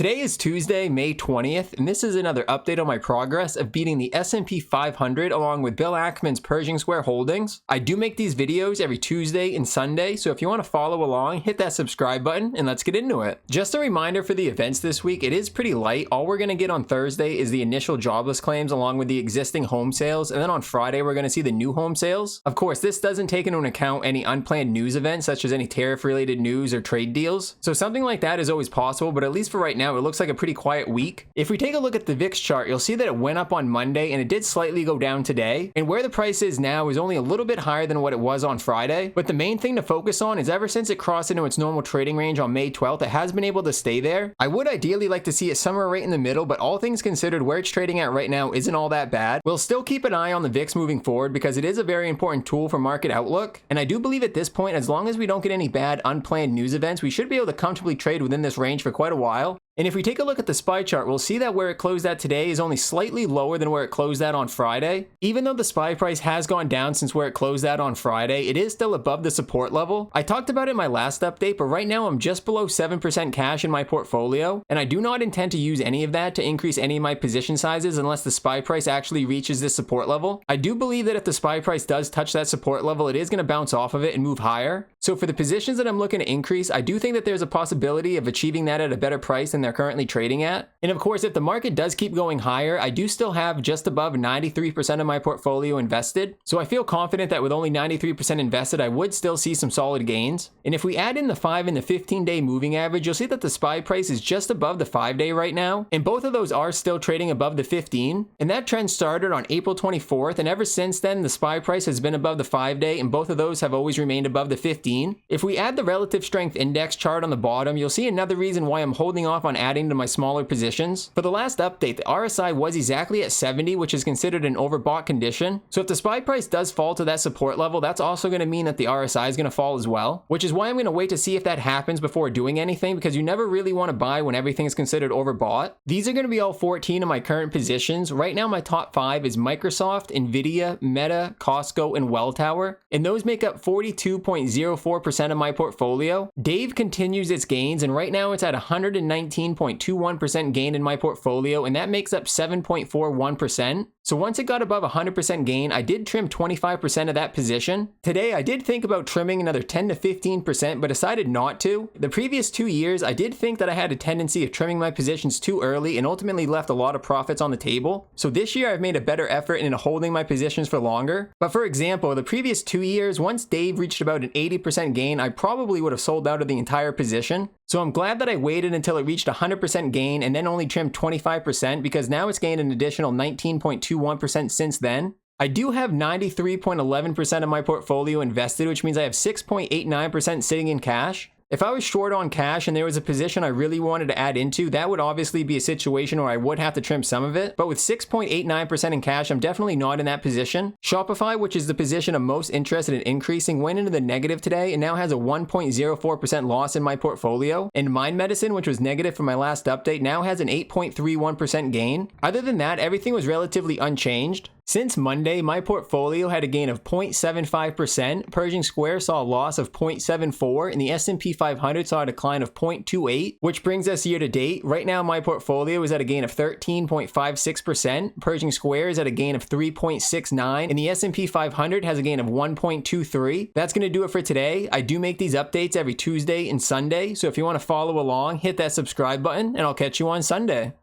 Today is Tuesday, May 20th, and this is another update on my progress of beating the S&P 500 along with Bill Ackman's Pershing holdings. I do make these videos every Tuesday and Sunday, so if you want to follow along, hit that subscribe button and let's get into it. Just a reminder for the events this week, it is pretty light. All we're going to get on Thursday is the initial jobless claims along with the existing home sales, and then on Friday we're going to see the new home sales. Of course, this doesn't take into account any unplanned news events such as any tariff-related news or trade deals, so something like that is always possible, but at least for right now, it looks like a pretty quiet week. If we take a look at the VIX chart, you'll see that it went up on Monday and it did slightly go down today. And where the price is now is only a little bit higher than what it was on Friday. But the main thing to focus on is ever since it crossed into its normal trading range on May 12th, it has been able to stay there. I would ideally like to see it somewhere right in the middle, but all things considered, where it's trading at right now isn't all that bad. We'll still keep an eye on the VIX moving forward because it is a very important tool for market outlook. And I do believe at this point, as long as we don't get any bad unplanned news events, we should be able to comfortably trade within this range for quite a while. And if we take a look at the SPY chart, we'll see that where it closed at today is only slightly lower than where it closed at on Friday. Even though the SPY price has gone down since where it closed at on Friday, it is still above the support level. I talked about it in my last update, but right now I'm just below 7% cash in my portfolio, and I do not intend to use any of that to increase any of my position sizes unless the SPY price actually reaches this support level. I do believe that if the SPY price does touch that support level, it is going to bounce off of it and move higher. So for the positions that I'm looking to increase, I do think that there's a possibility of achieving that at a better price than they're currently trading at. And of course, if the market does keep going higher, I do still have just above 93% of my portfolio invested. So I feel confident that with only 93% invested, I would still see some solid gains. And if we add in the 5 and the 15-day moving average, you'll see that the SPY price is just above the 5-day right now. And both of those are still trading above the 15. And that trend started on April 24th. And ever since then, the SPY price has been above the 5-day, and both of those have always remained above the 15. If we add the relative strength index chart on the bottom, you'll see another reason why I'm holding off on adding to my smaller positions. For the last update, the RSI was exactly at 70, which is considered an overbought condition. So if the SPY price does fall to that support level, that's also going to mean that the RSI is going to fall as well, which is why I'm going to wait to see if that happens before doing anything, because you never really want to buy when everything is considered overbought. These are going to be all 14 of my current positions. Right now, my top 5 is Microsoft, Nvidia, Meta, Costco, and Welltower, and those make up 42.04% of my portfolio. Dave continues its gains, and right now it's at 119.21% gain in my portfolio, and that makes up 7.41%. So once it got above 100% gain, I did trim 25% of that position. Today, I did think about trimming another 10 to 15%, but decided not to. The previous 2 years, I did think that I had a tendency of trimming my positions too early and ultimately left a lot of profits on the table. So this year, I've made a better effort in holding my positions for longer. But for example, the previous 2 years, once Dave reached about an 80% gain, I probably would have sold out of the entire position. So I'm glad that I waited until it reached 100% gain and then only trimmed 25%, because now it's gained an additional 19.21% since then. I do have 93.11% of my portfolio invested, which means I have 6.89% sitting in cash. If I was short on cash and there was a position I really wanted to add into, that would obviously be a situation where I would have to trim some of it. But with 6.89% in cash, I'm definitely not in that position. Shopify, which is the position I'm most interested in increasing, went into the negative today and now has a 1.04% loss in my portfolio. And Mind Medicine, which was negative from my last update, now has an 8.31% gain. Other than that, everything was relatively unchanged. Since Monday, my portfolio had a gain of 0.75%, Pershing saw a loss of 0.74%, and the S&P 500 saw a decline of 0.28%, which brings us year to date. Right now, my portfolio is at a gain of 13.56%, Pershing is at a gain of 3.69%, and the S&P 500 has a gain of 1.23%. That's going to do it for today. I do make these updates every Tuesday and Sunday, so if you want to follow along, hit that subscribe button, and I'll catch you on Sunday.